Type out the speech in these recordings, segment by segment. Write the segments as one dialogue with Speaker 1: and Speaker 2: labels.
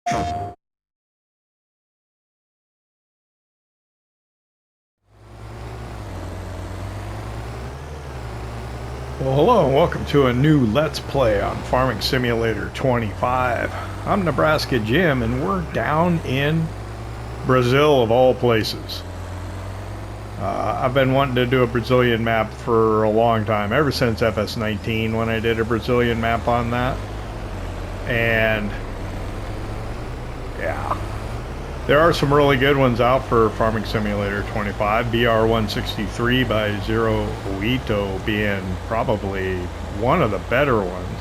Speaker 1: Well, hello and welcome to a new Let's Play on Farming Simulator 25. I'm Nebraska Jim and we're down in Brazil of all places. I've been wanting to do a Brazilian map for a long time, ever since FS19 when I did a Brazilian map on that. And yeah, there are some really good ones out for Farming Simulator 25, BR163 by Zero Oito being probably one of the better ones.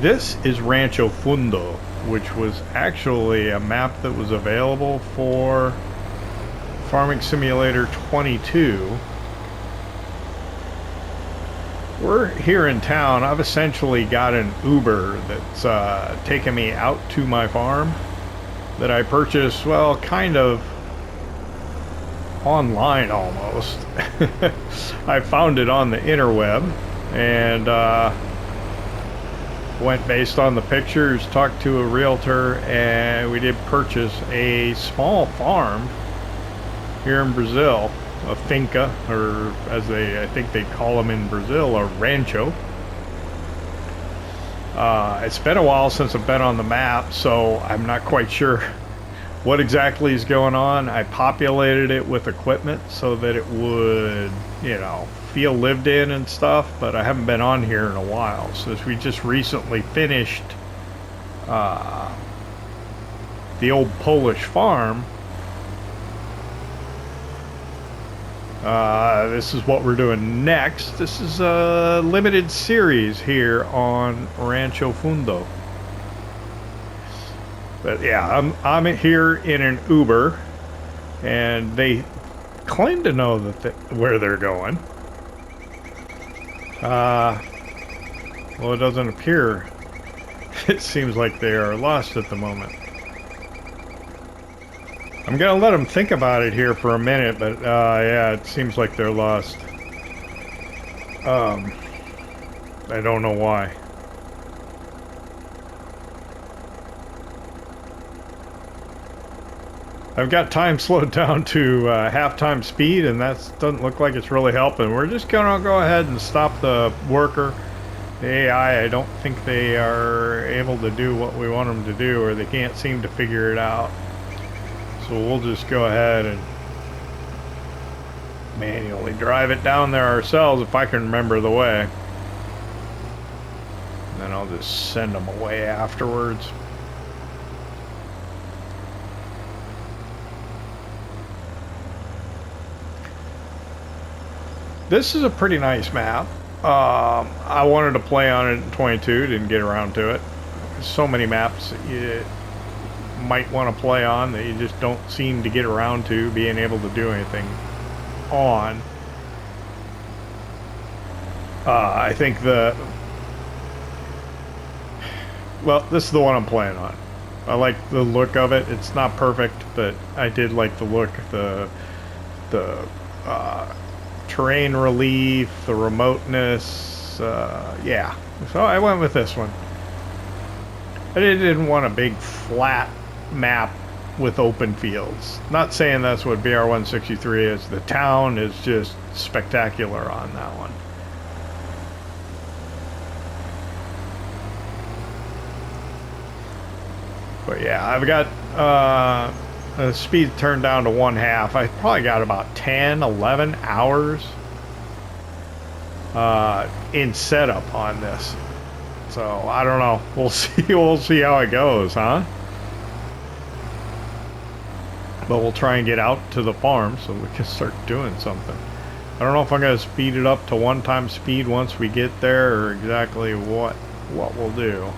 Speaker 1: This is Rancho Fundo, which was actually a map that was available for Farming Simulator 22. We're here in town. I've essentially got an Uber that's taken me out to my farm that I purchased, well, kind of online almost. I found it on the interweb and went based on the pictures, talked to a realtor, and we did purchase a small farm here in Brazil. A finca, or as I think they call them in Brazil, a rancho. It's been a while since I've been on the map, so I'm not quite sure what exactly is going on. I populated it with equipment so that it would, you know, feel lived in and stuff, but I haven't been on here in a while. So we just recently finished the old Polish farm. This is what we're doing next. This is a limited series here on Rancho Fundo. But yeah, I'm here in an Uber, and they claim to know that where they're going. Well, it doesn't appear. It seems like they are lost at the moment. I'm gonna let them think about it here for a minute, but yeah, it seems like they're lost. I don't know why. I've got time slowed down to half-time speed, and that doesn't look like it's really helping. We're just gonna go ahead and stop the worker. The AI, I don't think they are able to do what we want them to do, or they can't seem to figure it out. So we'll just go ahead and manually drive it down there ourselves if I can remember the way. And then I'll just send them away afterwards. This is a pretty nice map. I wanted to play on it in 22, didn't get around to it. There's so many maps that you might want to play on that you just don't seem to get around to being able to do anything on. I think well, this is the one I'm playing on. I like the look of it. It's not perfect, but I did like the look, the terrain relief, the remoteness, yeah. So I went with this one. I didn't want a big flat map with open fields. Not saying that's what BR163 is. The town is just spectacular on that one. But yeah, I've got the speed turned down to 1/2. I probably got about 10, 11 hours in setup on this. So I don't know. We'll see. We'll see how it goes, huh? But we'll try and get out to the farm so we can start doing something. I don't know if I'm going to speed it up to 1x speed once we get there, or exactly what we'll do.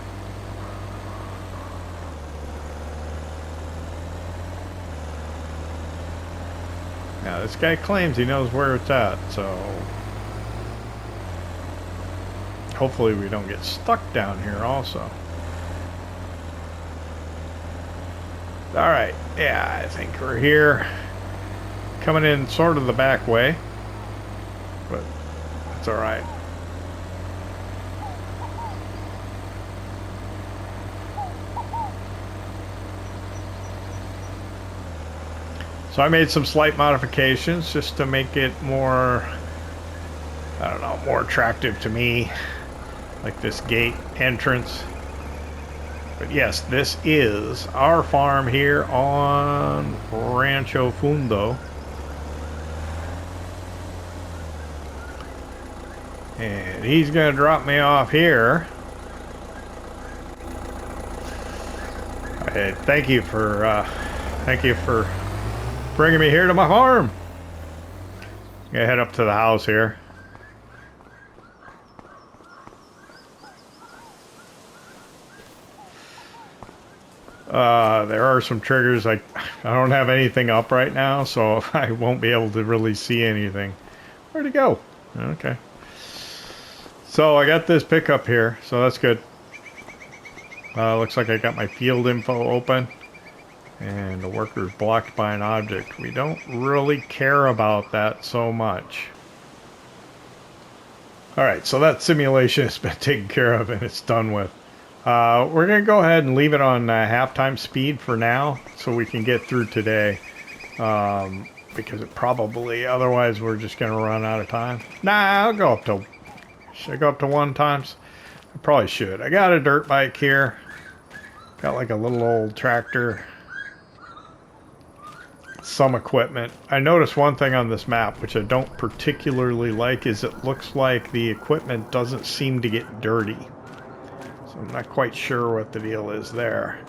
Speaker 1: Now this guy claims he knows where it's at, so hopefully we don't get stuck down here also. Alright, yeah, I think we're here. Coming in sort of the back way, but it's alright. So I made some slight modifications just to make it more, I don't know, more attractive to me. Like this gate entrance. But yes, this is our farm here on Rancho Fundo. And he's going to drop me off here. Hey, thank you for bringing me here to my farm. I'm going to head up to the house here. There are some triggers. I don't have anything up right now, so I won't be able to really see anything. Where'd it go? Okay. So I got this pickup here, so that's good. Looks like I got my field info open. And the worker's blocked by an object. We don't really care about that so much. Alright, so that simulation has been taken care of and it's done with. We're going to go ahead and leave it on halftime speed for now, so we can get through today. Because it probably, otherwise we're just going to run out of time. Nah, I'll go up to, should I go up to 1 times? I probably should. I got a dirt bike here. Got like a little old tractor. Some equipment. I noticed one thing on this map, which I don't particularly like, is it looks like the equipment doesn't seem to get dirty. I'm not quite sure what the deal is there.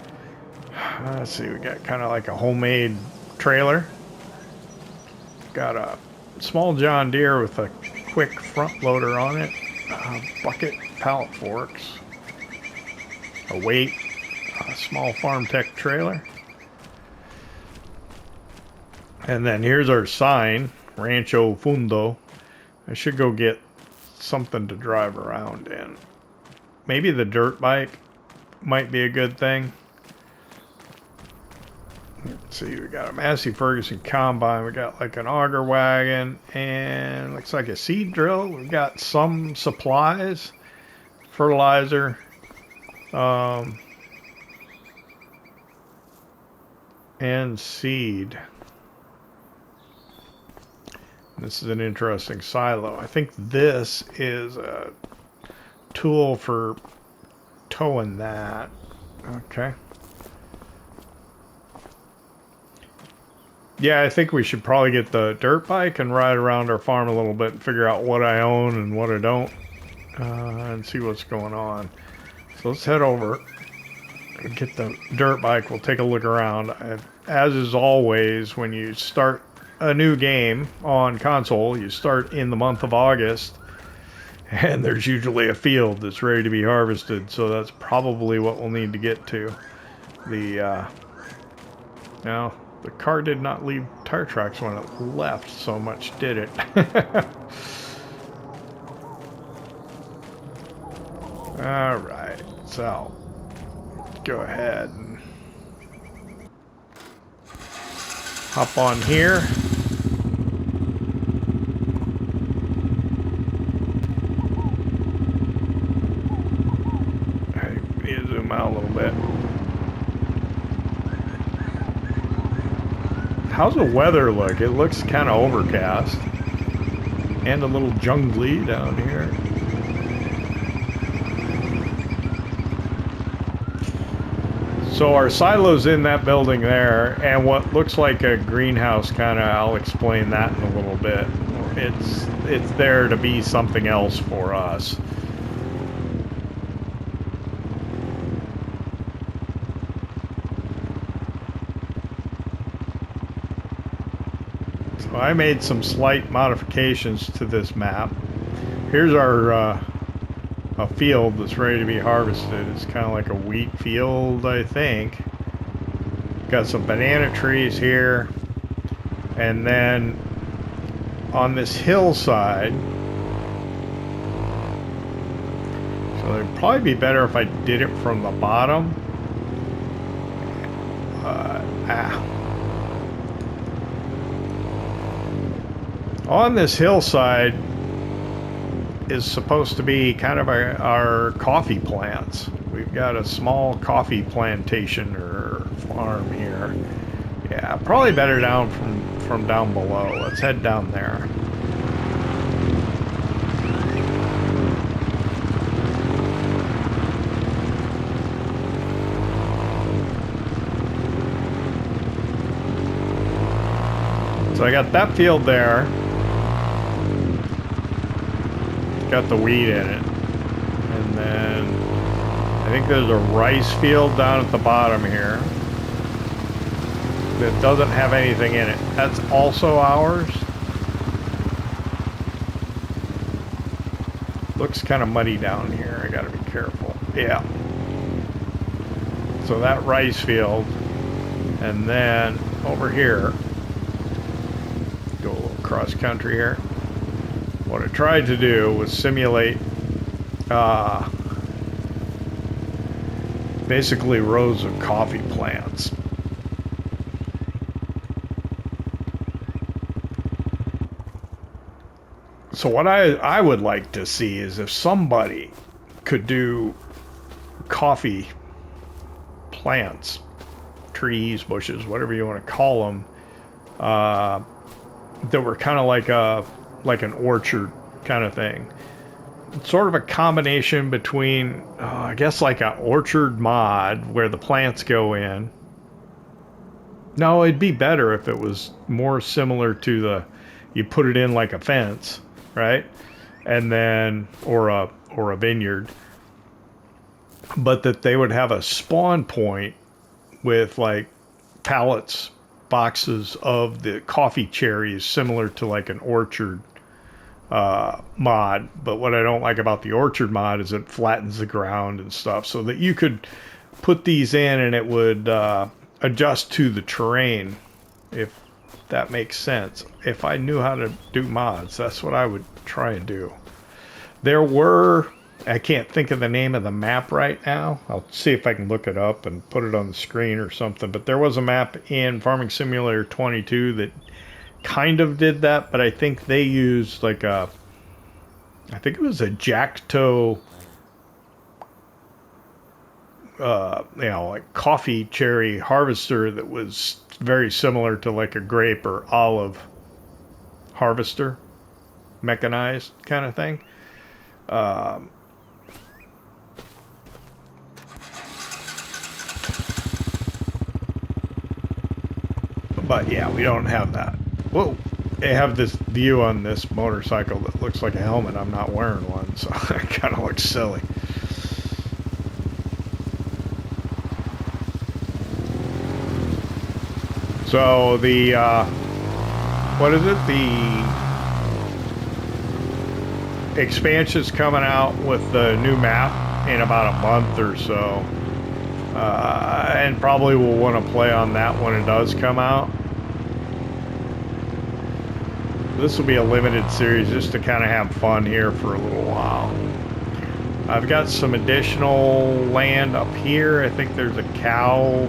Speaker 1: Let's see, we got kind of like a homemade trailer. Got a small John Deere with a quick front loader on it. Bucket pallet forks. A weight. A small Farm Tech trailer. And then here's our sign. Rancho Fundo. I should go get something to drive around in. Maybe the dirt bike might be a good thing. Let's see, we got a Massey Ferguson combine. We got like an auger wagon and looks like a seed drill. We've got some supplies, fertilizer, and seed. This is an interesting silo. I think this is a tool for towing that. Okay. Yeah, I think we should probably get the dirt bike and ride around our farm a little bit and figure out what I own and what I don't, and see what's going on. So let's head over and get the dirt bike. We'll take a look around. As is always, when you start a new game on console, you start in the month of August. And there's usually a field that's ready to be harvested, so that's probably what we'll need to get to. Now, the car did not leave tire tracks when it left so much, did it? Alright, so go ahead and hop on here. Out a little bit. How's the weather look? It looks kind of overcast and a little jungly down here. So our silo's in that building there, and what looks like a greenhouse kind of, I'll explain that in a little bit. It's there to be something else for us. I made some slight modifications to this map. Here's our a field that's ready to be harvested. It's kind of like a wheat field, I think. Got some banana trees here, and then on this hillside, so it'd probably be better if I did it from the bottom. On this hillside is supposed to be kind of our coffee plants. We've got a small coffee plantation or farm here. Yeah, Yeah, probably better down from down below. Let's head down there. So I got that field there. Got the wheat in it. And then I think there's a rice field down at the bottom here that doesn't have anything in it. That's also ours. Looks kind of muddy down here. I gotta be careful. Yeah. So that rice field. And then over here, go a little cross country here. What I tried to do was simulate basically rows of coffee plants. So what I would like to see is if somebody could do coffee plants, trees, bushes, whatever you want to call them, that were kind of like an orchard kind of thing. Sort of a combination between, I guess, like an orchard mod where the plants go in. No, it'd be better if it was more similar to you put it in like a fence, right? And then, or a vineyard. But that they would have a spawn point with like pallets, boxes of the coffee cherries, similar to like an orchard mod. But what I don't like about the orchard mod is it flattens the ground and stuff, so that you could put these in and it would adjust to the terrain, if that makes sense. If I knew how to do mods, that's what I would try and do. There were, I can't think of the name of the map right now. I'll see if I can look it up and put it on the screen or something. But there was a map in Farming Simulator 22 that kind of did that, but I think they used like I think it was a Jackto, like coffee cherry harvester that was very similar to like a grape or olive harvester, mechanized kind of thing. But yeah, we don't have that. Whoa, I have this view on this motorcycle that looks like a helmet. I'm not wearing one, so it kind of looks silly. So the, what is it? The expansion's coming out with the new map in about a month or so. And probably we'll want to play on that when it does come out. This will be a limited series just to kind of have fun here for a little while. I've got some additional land up here. I think there's a cow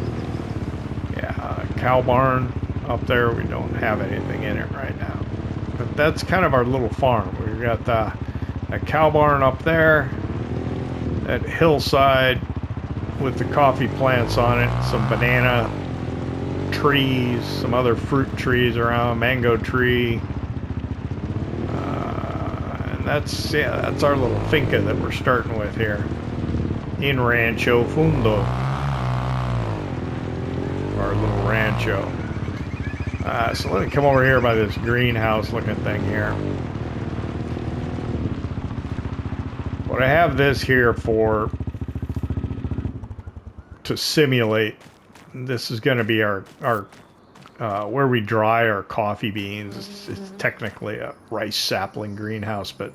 Speaker 1: barn up there. We don't have anything in it right now. But that's kind of our little farm. We've got a cow barn up there, that hillside with the coffee plants on it, some banana trees, some other fruit trees around, mango tree. And that's our little finca that we're starting with here in Rancho Fundo. Our little rancho. So let me come over here by this greenhouse looking thing here. What I have this here for, to simulate, this is going to be our where we dry our coffee beans. It's technically a rice sapling greenhouse, but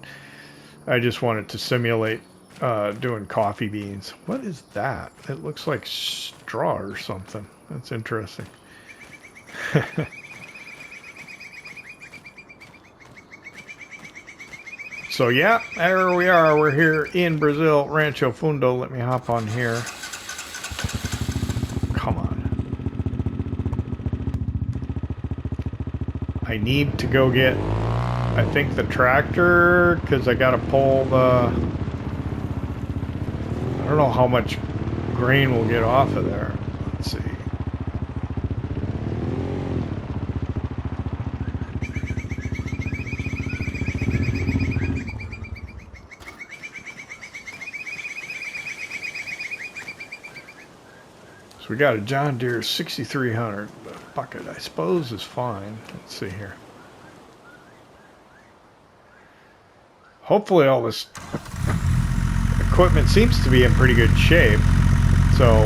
Speaker 1: I just wanted to simulate doing coffee beans. What is that? It looks like straw or something. That's interesting. So yeah, there we are. We're here in Brazil, Rancho Fundo. Let me hop on here. Come on. I need to go get, I think, the tractor, because I got to pull the, I don't know how much grain we'll get off of there. Let's see. So we got a John Deere 6300. The bucket, I suppose, is fine. Let's see here. Hopefully all this equipment seems to be in pretty good shape. So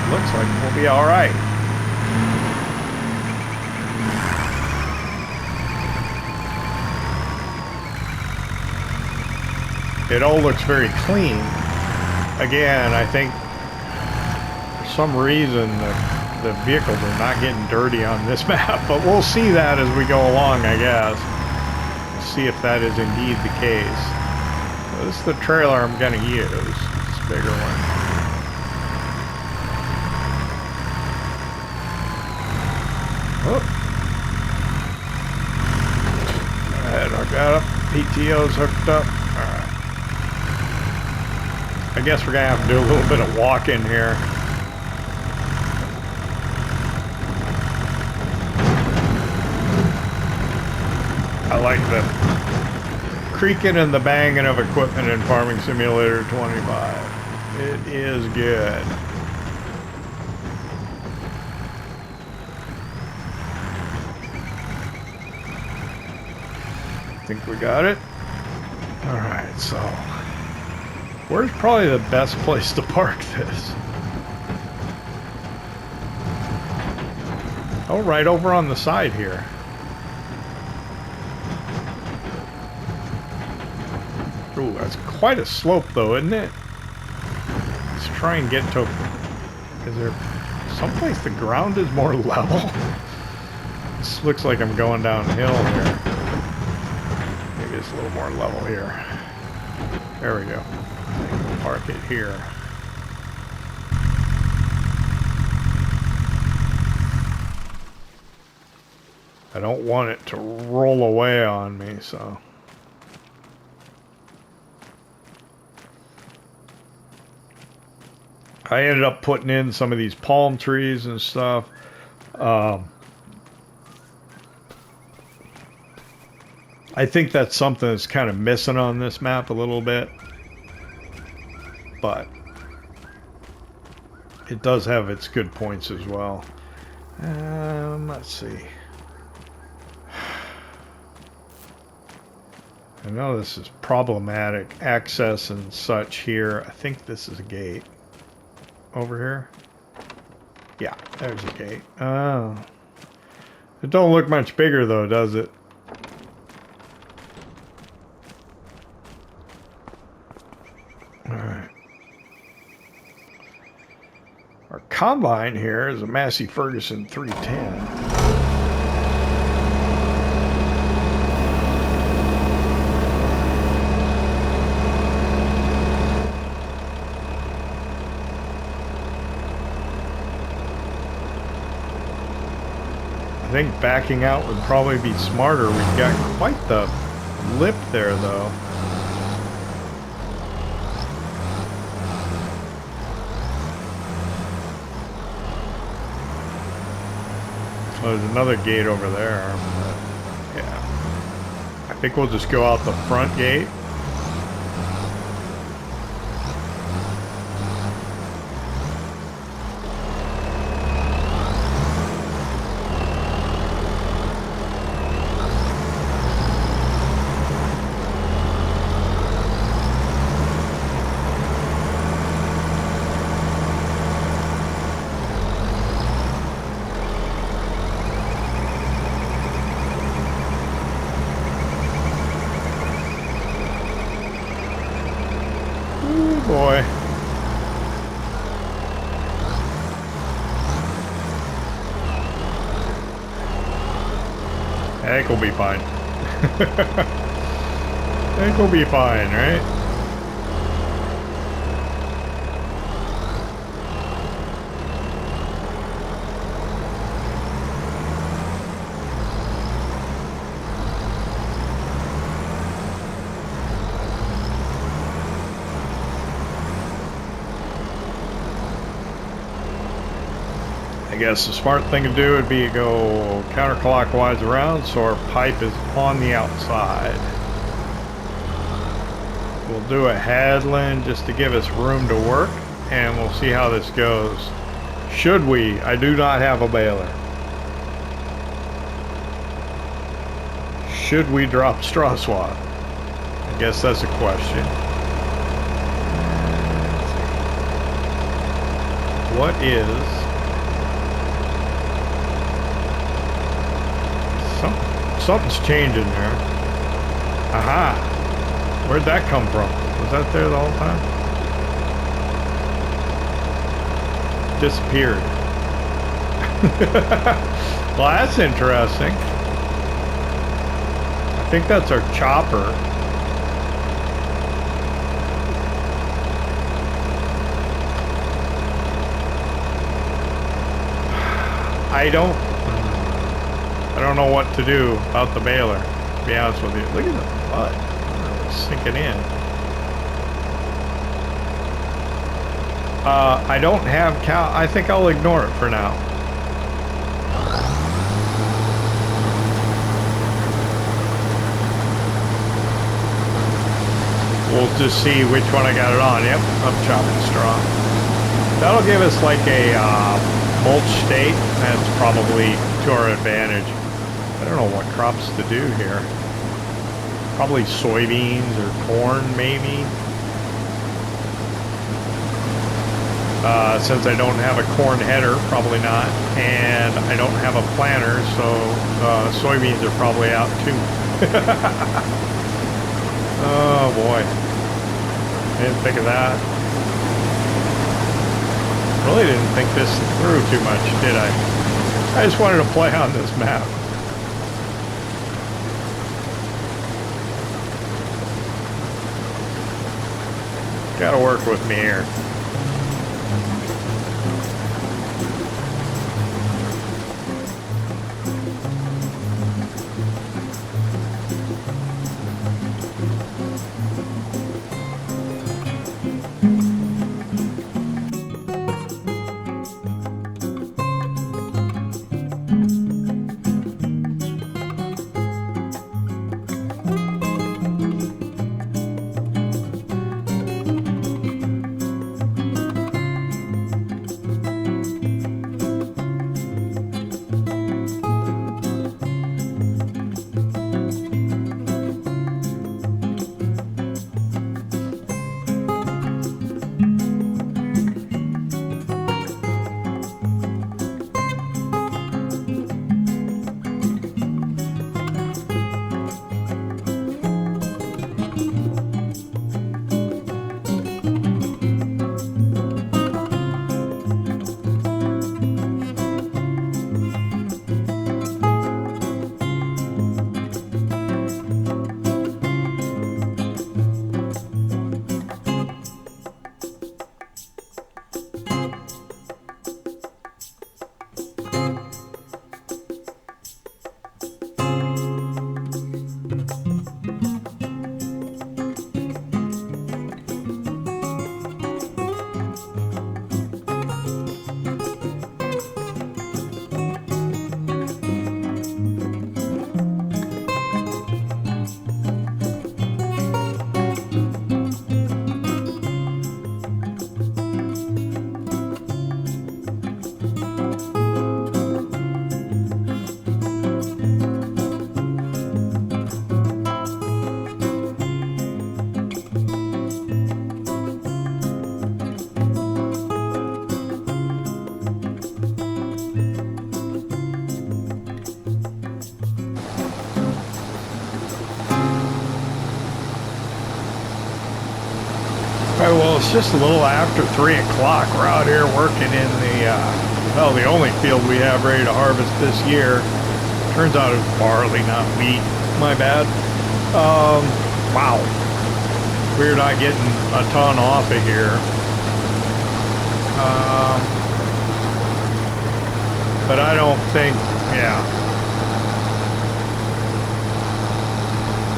Speaker 1: looks like we'll be all right. It all looks very clean. Again, I think for some reason the vehicles are not getting dirty on this map, but we'll see that as we go along, I guess. We'll see if that is indeed the case. So this is the trailer I'm going to use. This bigger one. Oh. Alright, I got it. PTO's hooked up. Alright. I guess we're going to have to do a little bit of walking here. I like the creaking and the banging of equipment in Farming Simulator 25. It is good. I think we got it. Alright, so where's probably the best place to park this? Oh, right over on the side here. Ooh, that's quite a slope though, isn't it? Let's try and get to... Is there someplace the ground is more level? This looks like I'm going downhill here. Maybe it's a little more level here. There we go. We'll park it here. I don't want it to roll away on me, so... I ended up putting in some of these palm trees and stuff. I think that's something that's kind of missing on this map a little bit. But it does have its good points as well. Let's see. I know this is problematic. Access and such here. I think this is a gate. Over here? Yeah, there's a gate. Oh. It don't look much bigger though, does it? Alright. Our combine here is a Massey Ferguson 310. I think backing out would probably be smarter. We've got quite the lip there, though. Oh, there's another gate over there. Yeah. I think we'll just go out the front gate. Boy. I think we'll be fine. I think we'll be fine, right? I guess the smart thing to do would be to go counterclockwise around so our pipe is on the outside. We'll do a headland just to give us room to work, and we'll see how this goes. Should we? I do not have a baler. Should we drop straw swap? I guess that's a question. What is... Something's changing there. Aha! Where'd that come from? Was that there the whole time? Disappeared. Well, that's interesting. I think that's our chopper. I don't know what to do about the baler, to be honest with you. Look at the mud. It's sinking in. I don't have cow. I think I'll ignore it for now. We'll just see which one I got it on. Yep, I'm chopping straw. That'll give us like a mulch state. That's probably to our advantage. I don't know what crops to do here. Probably soybeans or corn, maybe. Since I don't have a corn header, probably not. And I don't have a planter, so soybeans are probably out too. Oh boy. I didn't think of that. Really didn't think this through too much, did I? I just wanted to play on this map. Gotta work with me here. Well, it's just a little after 3 o'clock. We're out here working in the, well, the only field we have ready to harvest this year. Turns out it's barley, not wheat. My bad. Wow. We're not getting a ton off of here. But I don't think, yeah.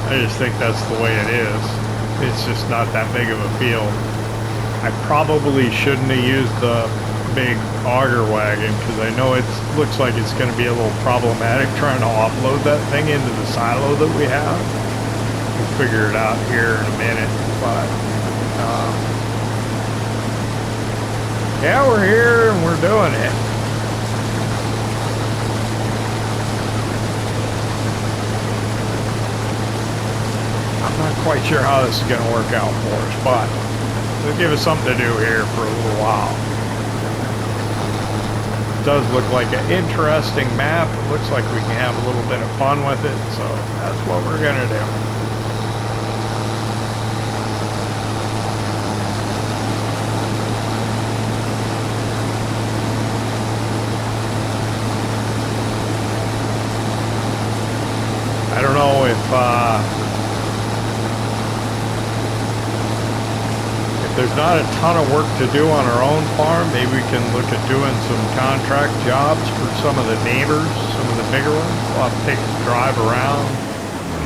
Speaker 1: I just think that's the way it is. It's just not that big of a field. I probably shouldn't have used the big auger wagon because I know it looks like it's going to be a little problematic trying to offload that thing into the silo that we have. figure it out here in a minute. But yeah, we're here and we're doing it. I'm not quite sure how this is going to work out for us, but it'll give us something to do here for a little while. It does look like an interesting map. It looks like we can have a little bit of fun with it, so that's what we're going to do. I don't know if there's not a ton of work to do on our own farm, maybe we can look at doing some contract jobs for some of the neighbors, some of the bigger ones. We'll have to take a drive around,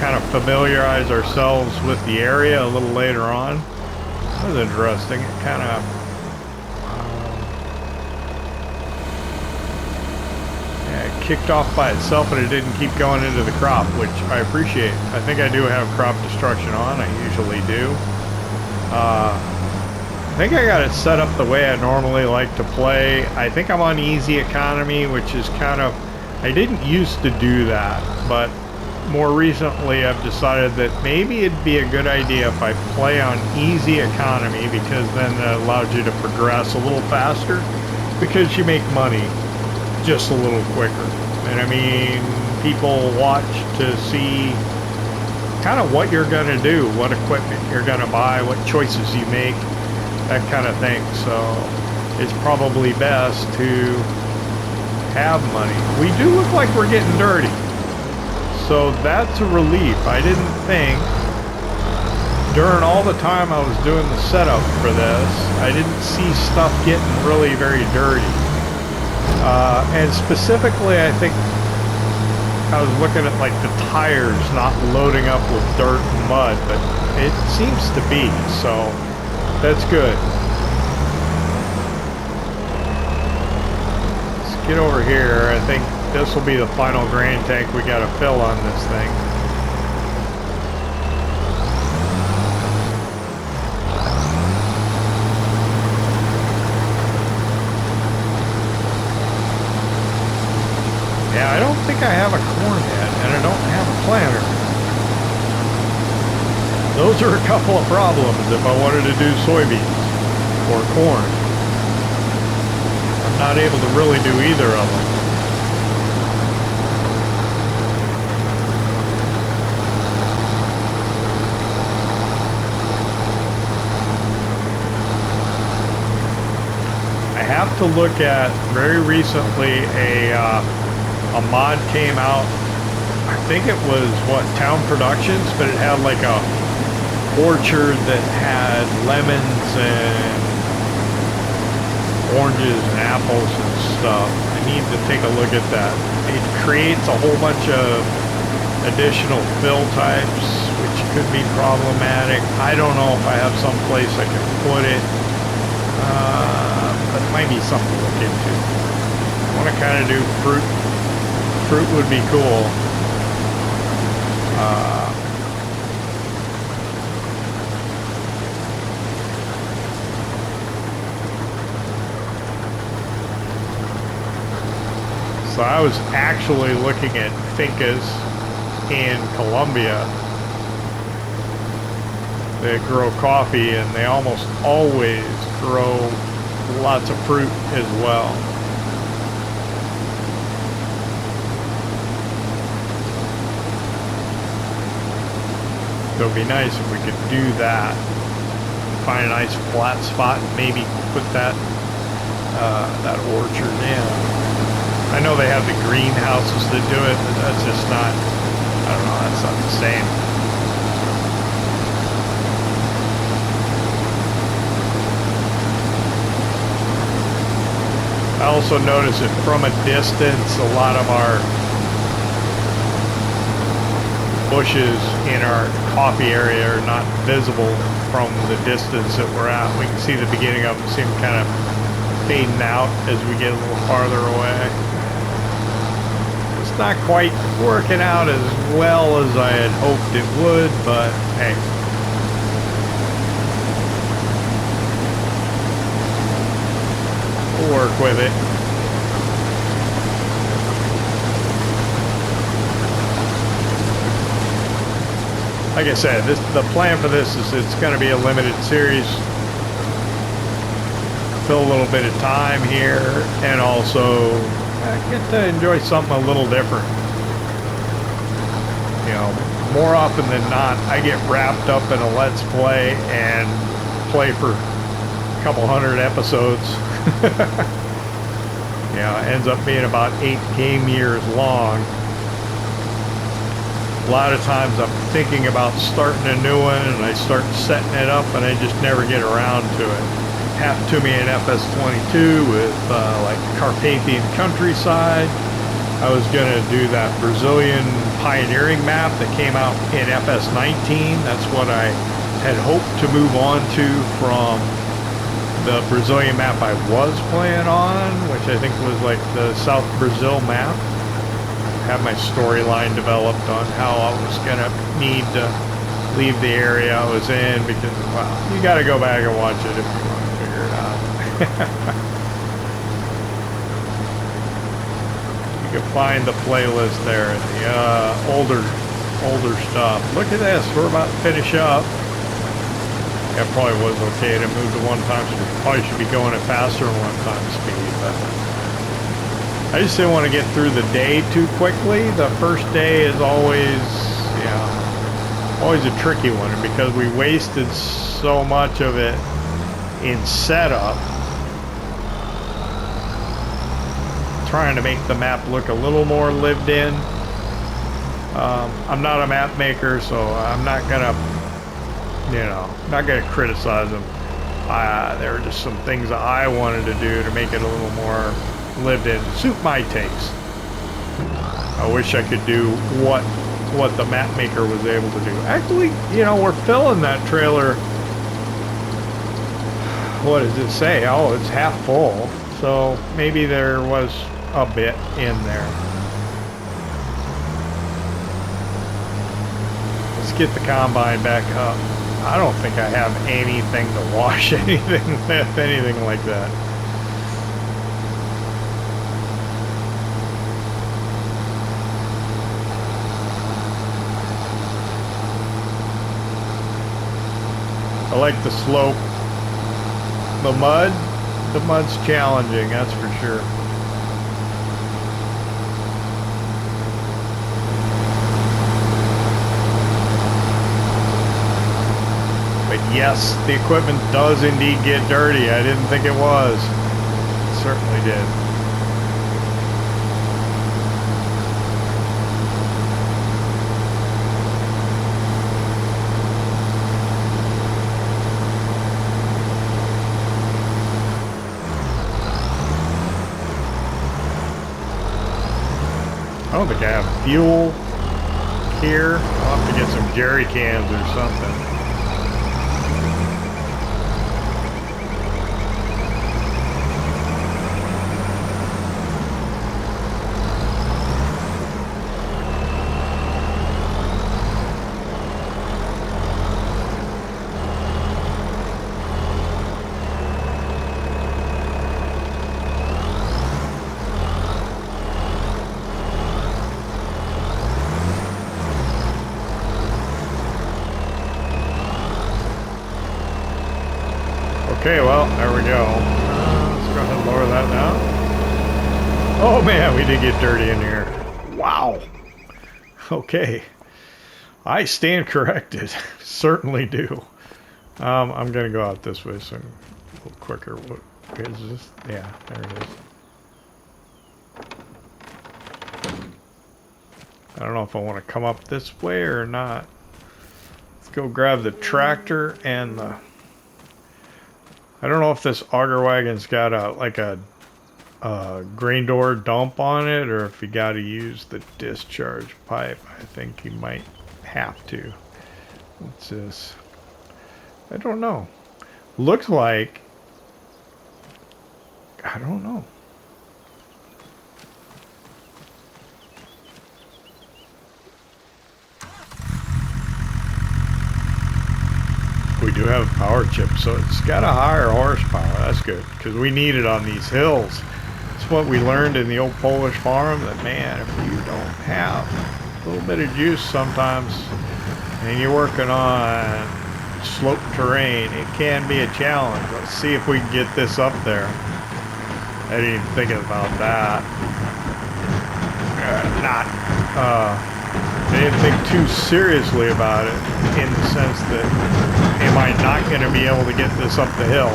Speaker 1: kind of familiarize ourselves with the area a little later on. That was interesting. It kind of kicked off by itself, but it didn't keep going into the crop, which I appreciate. I think I do have crop destruction on. I usually do. I think I got it set up the way I normally like to play. I think I'm on easy economy, which is kind of, I didn't used to do that, but more recently I've decided that maybe it'd be a good idea if I play on easy economy, because then it allows you to progress a little faster, because you make money just a little quicker. And I mean, people watch to see kind of what you're going to do, what equipment you're going to buy, what choices you make, that kind of thing. So it's probably best to have money. We do look like we're getting dirty, so that's a relief. I didn't think during all the time I was doing the setup for this, I didn't see stuff getting really very dirty. And specifically, I think I was looking at like the tires not loading up with dirt and mud, but it seems to be, so that's good. Let's get over here. I think this will be the final grain tank we got to fill on this thing. Yeah, I don't think I have a corn head, and I don't have a planter. Those are a couple of problems if I wanted to do soybeans or corn. I'm not able to really do either of them. I have to look at, very recently, a mod came out. I think it was, what, Town Productions, but it had like a orchard that had lemons and oranges and apples and stuff. I need to take a look at that. It creates a whole bunch of additional fill types, which could be problematic. I don't know if I have some place I can put it, but it might be something to look into. I want to kind of do fruit. Fruit would be cool. So I was actually looking at fincas in Colombia that grow coffee, and they almost always grow lots of fruit as well. So it'd be nice if we could do that. Find a nice flat spot and maybe put that that orchard in. I know they have the greenhouses that do it, but that's just not, I don't know, that's not the same. I also notice that from a distance, a lot of our bushes in our coffee area are not visible from the distance that we're at. We can see the beginning of them seem kind of fading out as we get a little farther away. It's not quite working out as well as I had hoped it would, but hey. We'll work with it. Like I said, the plan for this is it's going to be a limited series. Fill a little bit of time here, and also get to enjoy something a little different. You know, more often than not, I get wrapped up in a Let's Play and play for a couple hundred episodes. Yeah, it ends up being about 8 game years long. A lot of times I'm thinking about starting a new one and I start setting it up and I just never get around to it. Happened to me in FS22 with like Carpathian countryside. I was going to do that Brazilian pioneering map that came out in FS19. That's what I had hoped to move on to from the Brazilian map I was playing on, which I think was like the South Brazil map. Have my storyline developed on how I was gonna need to leave the area I was in, because, well, you gotta go back and watch it if you want to figure it out. You can find the playlist there and the older stuff. Look at this, we're about to finish up. That probably was okay to move to 1x speed. Probably should be going at faster than 1x speed, but I just didn't want to get through the day too quickly. The first day is always, always a tricky one, and because we wasted so much of it in setup, trying to make the map look a little more lived in. I'm not a map maker, so I'm not gonna, not gonna criticize them. There were just some things that I wanted to do to make it a little more lived in, suit my taste. I wish I could do what the map maker was able to do. Actually, we're filling that trailer. What does it say? Oh, it's half full. So maybe there was a bit in there. Let's get the combine back up. I don't think I have anything to wash anything with, anything like that. I like the slope. The mud's challenging, that's for sure. But yes, the equipment does indeed get dirty. I didn't think it was. It certainly did. I don't think I have fuel here. I'll have to get some jerry cans or something. Okay, well, there we go. Let's go ahead and lower that now. Oh man, we did get dirty in here. Wow. Okay. I stand corrected. Certainly do. I'm going to go out this way so I'm a little quicker. What is this? Yeah, there it is. I don't know if I want to come up this way or not. Let's go grab the tractor and the... I don't know if this auger wagon's got a grain door dump on it, or if you got to use the discharge pipe. I think you might have to. What's this? I don't know. Looks like... I don't know. We do have a power chip, so it's got a higher horsepower. That's good, because we need it on these hills. It's what we learned in the old Polish farm, that man, if you don't have a little bit of juice sometimes, and you're working on slope terrain, it can be a challenge. Let's see if we can get this up there. I didn't even think about that. I didn't think too seriously about it, in the sense that, am I not going to be able to get this up the hill?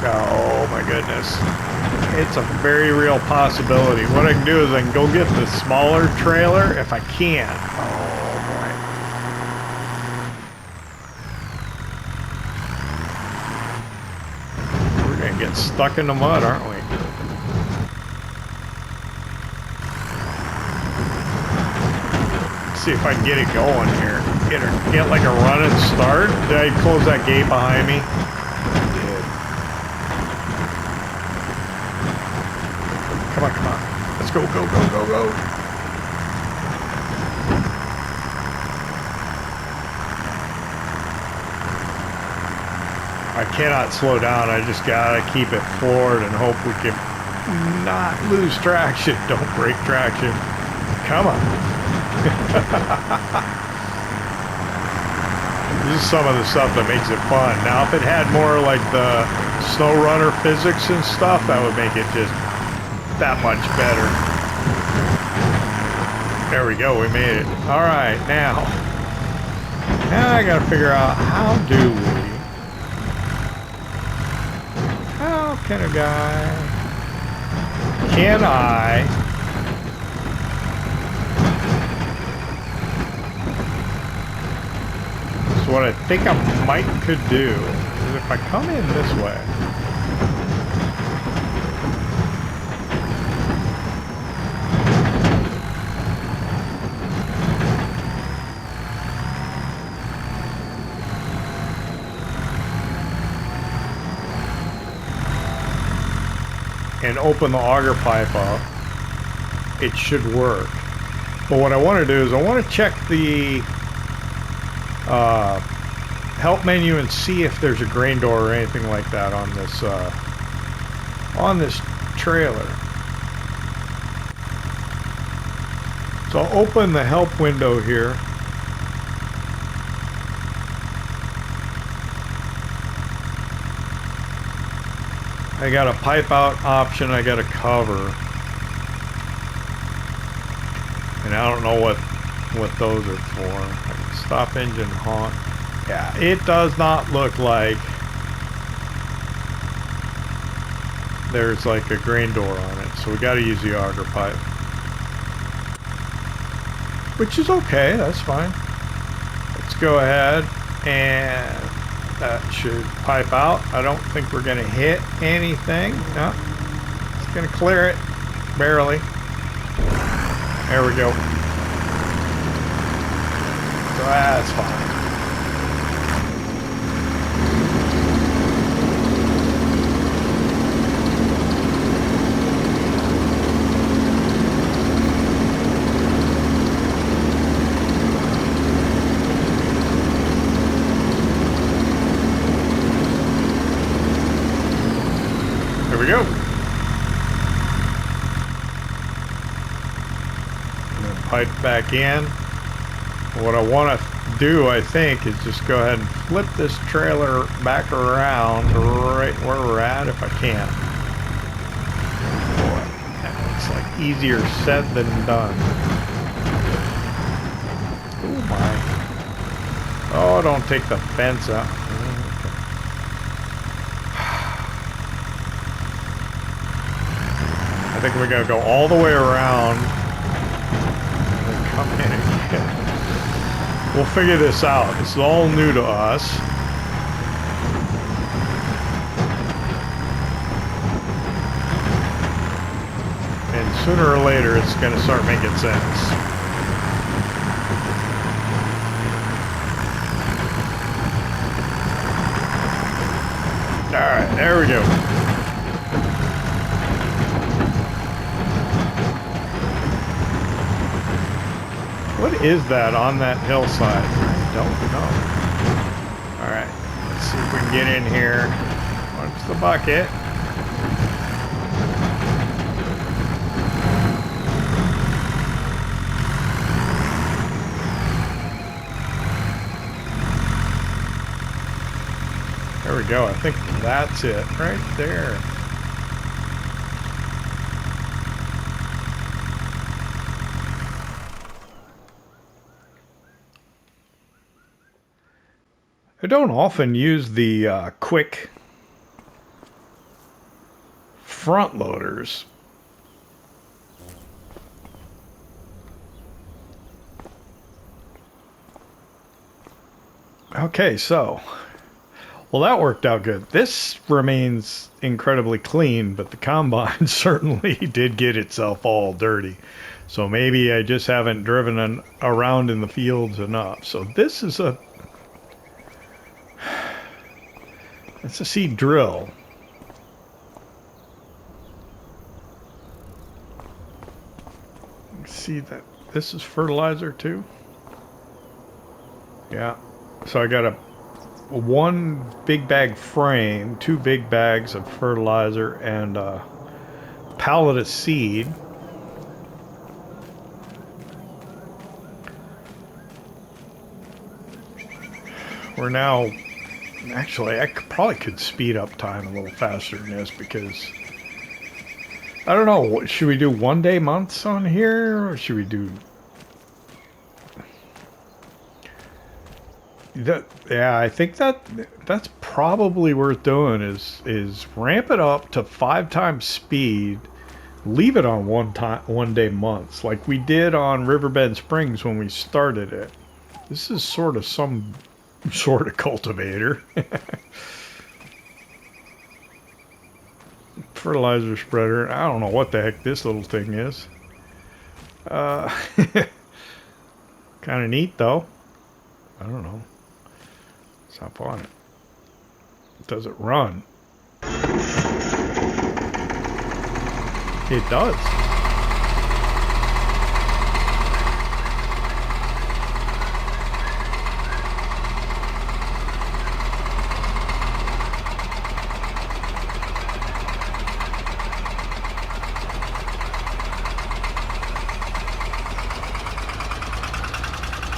Speaker 1: Oh my goodness. It's a very real possibility. What I can do is I can go get the smaller trailer if I can. Oh boy. We're going to get stuck in the mud, aren't we? See if I can get it going here. Get like a running start. Did I close that gate behind me? I did. Come on, come on. Let's go, go, go, go, go. I cannot slow down. I just gotta keep it floored and hope we can not lose traction. Don't break traction. Come on. This is some of the stuff that makes it fun. Now, if it had more like the snow runner physics and stuff, that would make it just that much better. There we go, we made it. All right, now I gotta figure out how can a guy, can I what I think I might could do is if I come in this way, and open the auger pipe up, it should work. But what I want to do is I want to check the help menu and see if there's a grain door or anything like that on this trailer. So I'll open the help window here. I got a pipe out option, I got a cover, and I don't know what those are for. Stop engine honk. Yeah, it does not look like there's like a grain door on it, so we got to use the auger pipe, which is okay. That's fine. Let's go ahead, and that should pipe out. I don't think we're going to hit anything. No, it's going to clear it barely. There we go. So that's fine. There we go. And then pipe back in. What I want to do, I think, is just go ahead and flip this trailer back around right where we're at, if I can. Boy, it's like easier said than done. Oh my. Oh, don't take the fence out. Okay. I think we gotta go all the way around and come in again. We'll figure this out. It's all new to us. And sooner or later, it's going to start making sense. All right, there we go. What is that on that hillside? I don't know. Alright, let's see if we can get in here. What's the bucket? There we go. I think that's it right there. I don't often use the quick front loaders. Okay, so, well, that worked out good. This remains incredibly clean, but the combine certainly did get itself all dirty. So maybe I just haven't driven around in the fields enough. So this is it's a seed drill. See that this is fertilizer too? Yeah. So I got one big bag frame, 2 big bags of fertilizer, and a pallet of seed. We're now, actually, I probably could speed up time a little faster than this because, I don't know, should we do 1 day months on here, or should we do... Yeah, I think that's probably worth doing is ramp it up to 5 times speed, leave it on 1 day months like we did on Riverbend Springs when we started it. This is sort of some sort of cultivator. Fertilizer spreader. I don't know what the heck this little thing is. Kind of neat though. I don't know. Stop on it. Does it run? It does.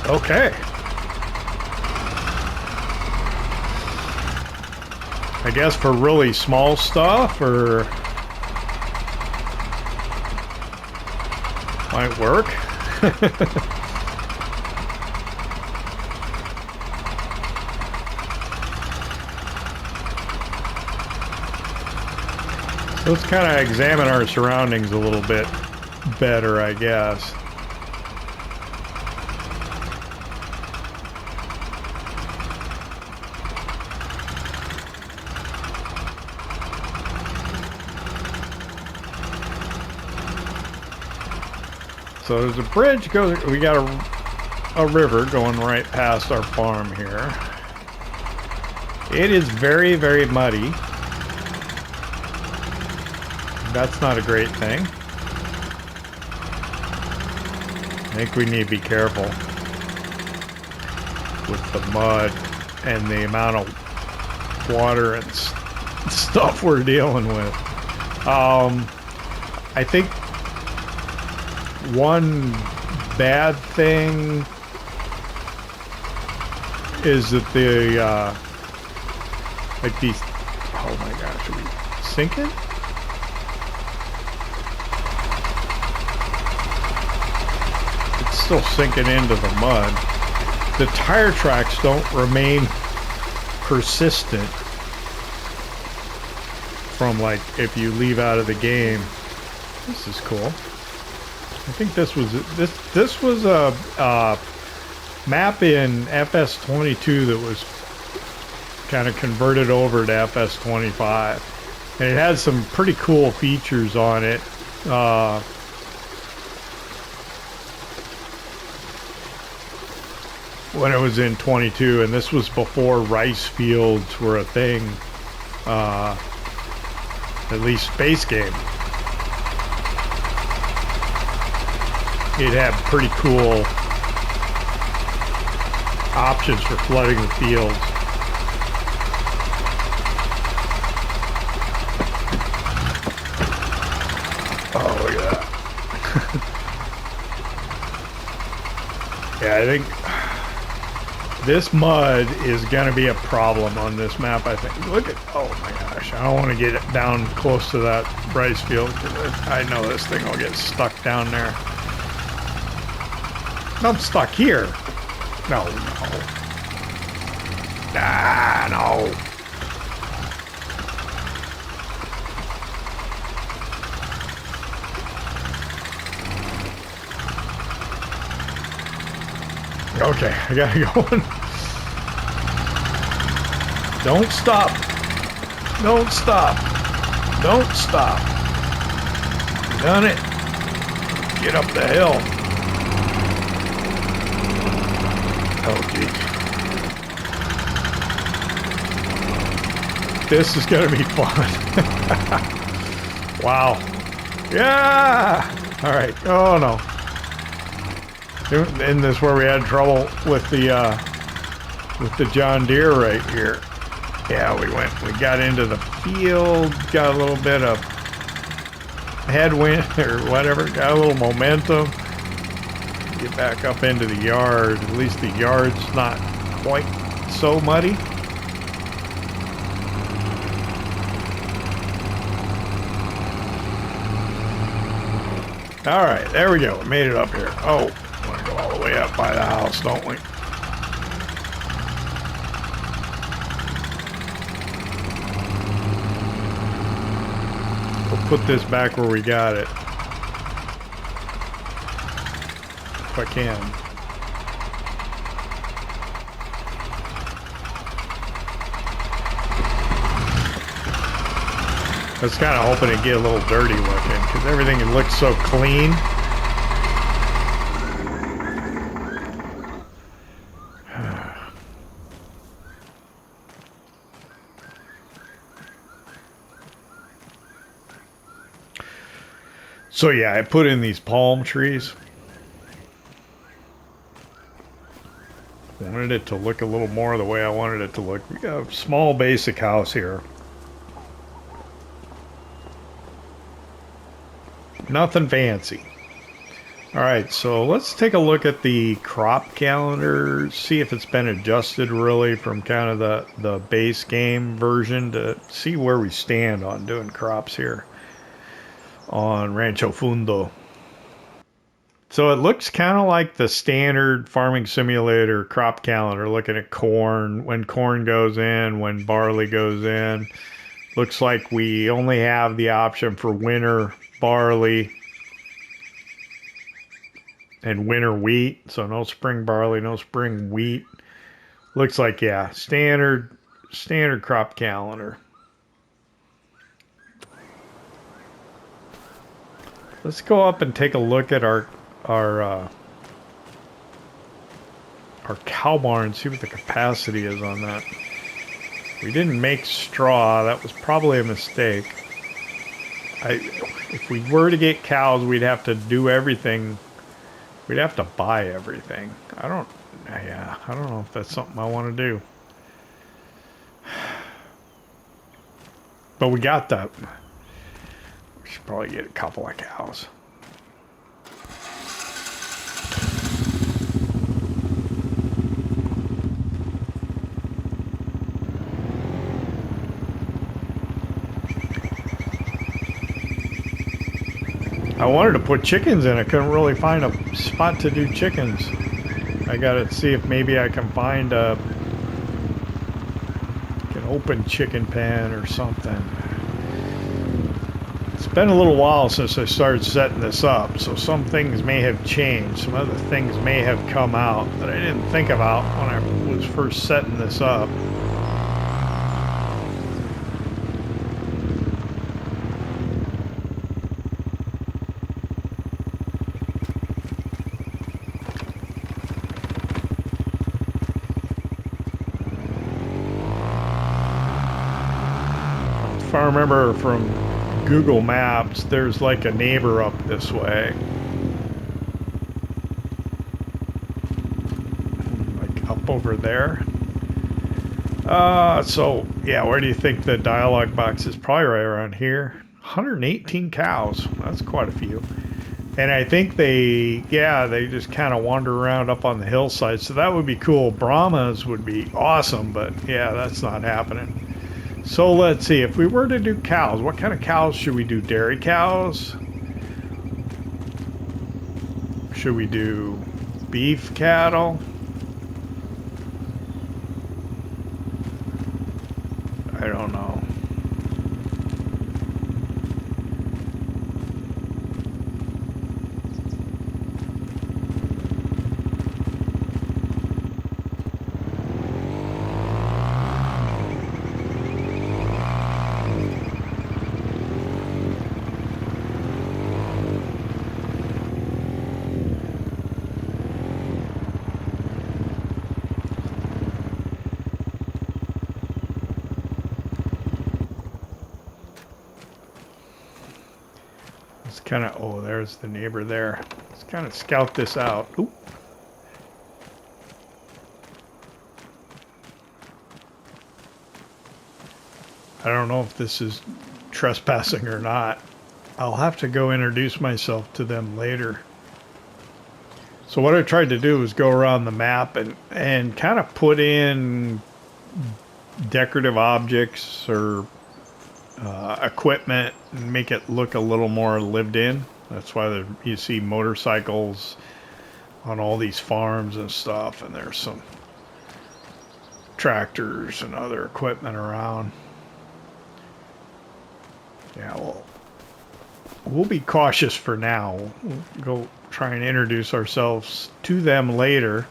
Speaker 1: Okay. I guess for really small stuff, or might work. So let's kind of examine our surroundings a little bit better, I guess. So there's a bridge goes. We got a river going right past our farm here. It is very, very muddy. That's not a great thing. I think we need to be careful with the mud and the amount of water and stuff we're dealing with. I think one bad thing is that the like these, oh my gosh, are we sinking? It's still sinking into the mud. The tire tracks don't remain persistent from, like, if you leave out of the game. This is cool. I think this was a map in FS22 that was kind of converted over to FS25, and it had some pretty cool features on it. When it was in 22, and this was before rice fields were a thing, at least space game. It had pretty cool options for flooding the fields. Oh, look at that. Yeah, I think this mud is going to be a problem on this map, I think. Look at, oh my gosh, I don't want to get it down close to that rice field because I know this thing will get stuck down there. I'm stuck here. No, no. Ah, no. Okay, I gotta go. Don't stop. Don't stop. Don't stop. Done it. Get up the hill. Oh, geez. This is gonna be fun. Wow. Yeah. All right. Oh no. In this where we had trouble with the John Deere right here. Yeah, we got into the field, got a little bit of headwind or whatever, got a little momentum. Get back up into the yard. At least the yard's not quite so muddy. All right, there we go. We made it up here. Oh. Go all the way up by the house, don't we? We'll put this back where we got it. If I can. I was kind of hoping it'd get a little dirty looking because everything looks so clean. So yeah, I put in these palm trees. Wanted it to look a little more the way I wanted it to look. We got a small basic house here. Nothing fancy. Alright, so let's take a look at the crop calendar, see if it's been adjusted really from kind of the base game version to see where we stand on doing crops here on Rancho Fundo. So it looks kind of like the standard farming simulator crop calendar, looking at corn, when corn goes in, when barley goes in. Looks like we only have the option for winter barley and winter wheat. So no spring barley, no spring wheat. Looks like, yeah, standard crop calendar. Let's go up and take a look at our cow barn, see what the capacity is on that. We didn't make straw. That was probably a mistake. If we were to get cows, we'd have to do everything. We'd have to buy everything. I don't know if that's something I want to do. But we got that. We should probably get a couple of cows. I wanted to put chickens in. I couldn't really find a spot to do chickens. I gotta see if maybe I can find an open chicken pen or something. It's been a little while since I started setting this up, so some things may have changed. Some other things may have come out that I didn't think about when I was first setting this up. If I remember from Google Maps, there's like a neighbor up this way. Like up up over there. So yeah, where do you think the dialogue box is? Probably right around here. 118 cows. That's quite a few. And I think they just kind of wander around up on the hillside. So that would be cool. Brahmas would be awesome, but yeah, that's not happening. So let's see. If we were to do cows, what kind of cows should we do? Dairy cows? Should we do beef cattle? I don't know. Kind of, oh, there's the neighbor there. Let's kind of scout this out. Oop. I don't know if this is trespassing or not. I'll have to go introduce myself to them later. So what I tried to do was go around the map and kind of put in decorative objects or equipment and make it look a little more lived in. That's why you see motorcycles on all these farms and stuff, and there's some tractors and other equipment around. Yeah, well, we'll be cautious for now. We'll go try and introduce ourselves to them later.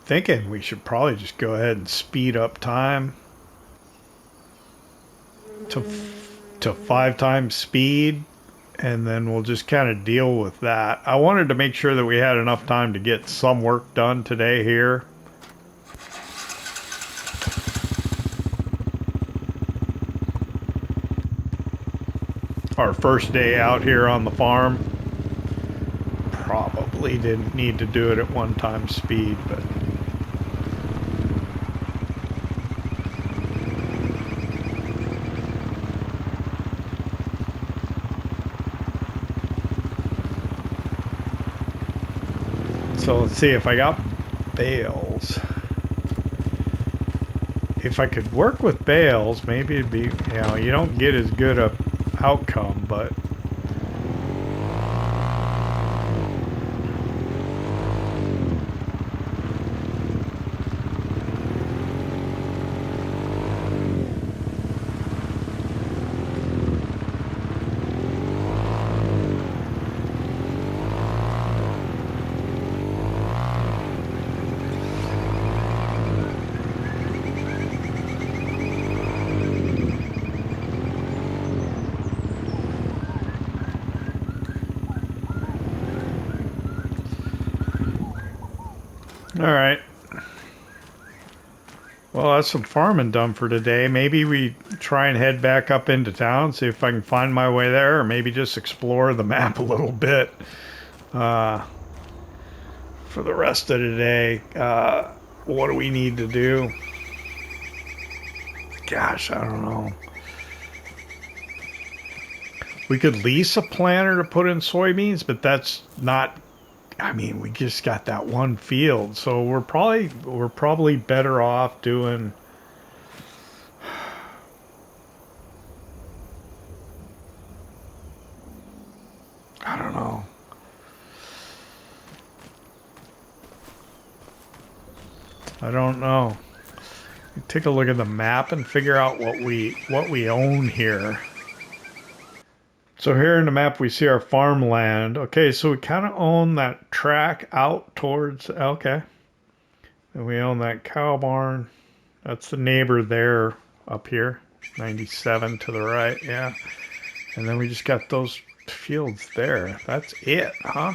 Speaker 1: Thinking we should probably just go ahead and speed up time to 5 times speed, and then we'll just kind of deal with that. I wanted to make sure that we had enough time to get some work done today here. Our first day out here on the farm. Probably didn't need to do it at 1 time speed, but so let's see if I got bales. If I could work with bales, maybe it'd be, you don't get as good a outcome, but all right. Well, that's some farming done for today. Maybe we try and head back up into town, see if I can find my way there, or maybe just explore the map a little bit for the rest of the day. What do we need to do? Gosh, I don't know. We could lease a planter to put in soybeans, but that's not... I mean, we just got that one field, so we're probably better off doing... I don't know. I don't know. Take a look at the map and figure out what we own here. So here in the map, we see our farmland. Okay, so we kind of own that track out towards, okay. And we own that cow barn. That's the neighbor there up here. 97 to the right, yeah. And then we just got those fields there. That's it, huh?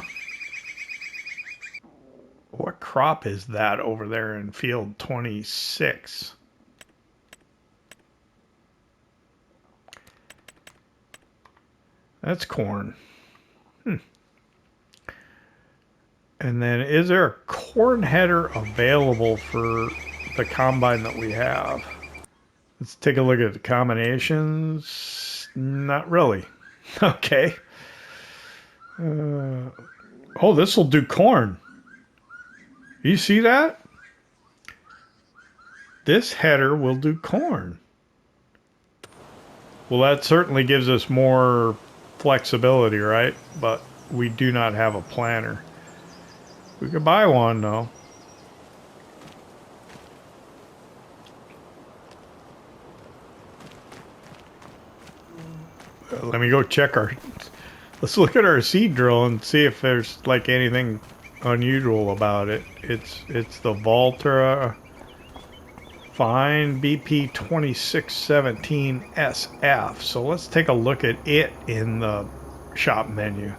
Speaker 1: What crop is that over there in field 26? That's corn. And then is there a corn header available for the combine that we have? Let's take a look at the combinations. Not really. Okay. Oh, this will do corn. You see that? This header will do corn. Well, that certainly gives us more flexibility, right? But we do not have a planter. We could buy one, though. Let me go check our... Let's look at our seed drill and see if there's like anything unusual about it. It's the Valtra Fine BP2617 SF. So let's take a look at it in the shop menu.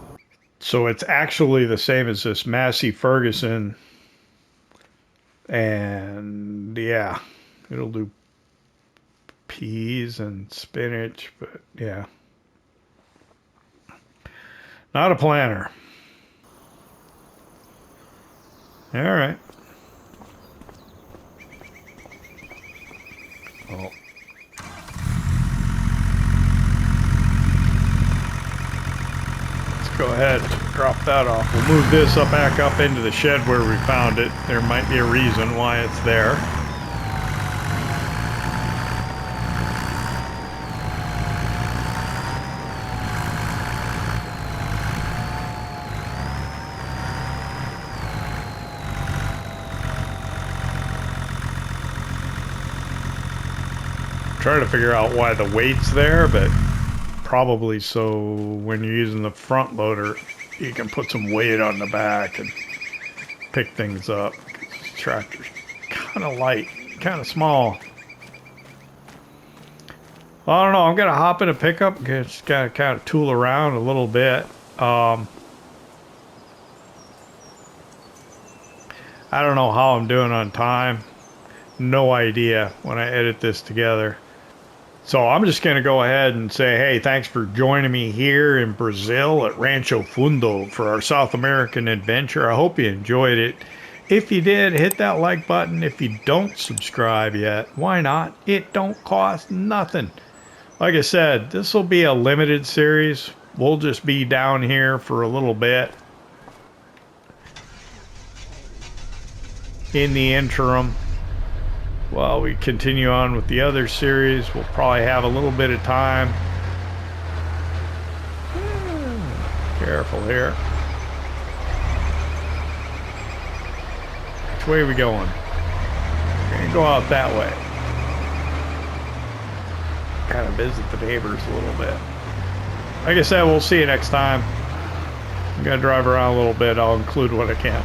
Speaker 1: So it's actually the same as this Massey Ferguson. And yeah, it'll do peas and spinach, but yeah. Not a planter. All right. Oh. Let's go ahead and drop that off. We'll move this back up into the shed where we found it. There might be a reason why it's there. Trying to figure out why the weight's there, but probably so when you're using the front loader, you can put some weight on the back and pick things up. This tractor's kind of light, kind of small. Well, I don't know. I'm gonna hop in a pickup. Just gotta kind of tool around a little bit. I don't know how I'm doing on time. No idea when I edit this together. So I'm just going to go ahead and say, hey, thanks for joining me here in Brazil at Rancho Fundo for our South American adventure. I hope you enjoyed it. If you did, hit that like button. If you don't subscribe yet, why not? It don't cost nothing. Like I said, this will be a limited series. We'll just be down here for a little bit in the interim. While we continue on with the other series, we'll probably have a little bit of time. Careful here. Which way are we going? We're going to go out that way. Kind of visit the neighbors a little bit. Like I said, we'll see you next time. I'm going to drive around a little bit. I'll include what I can.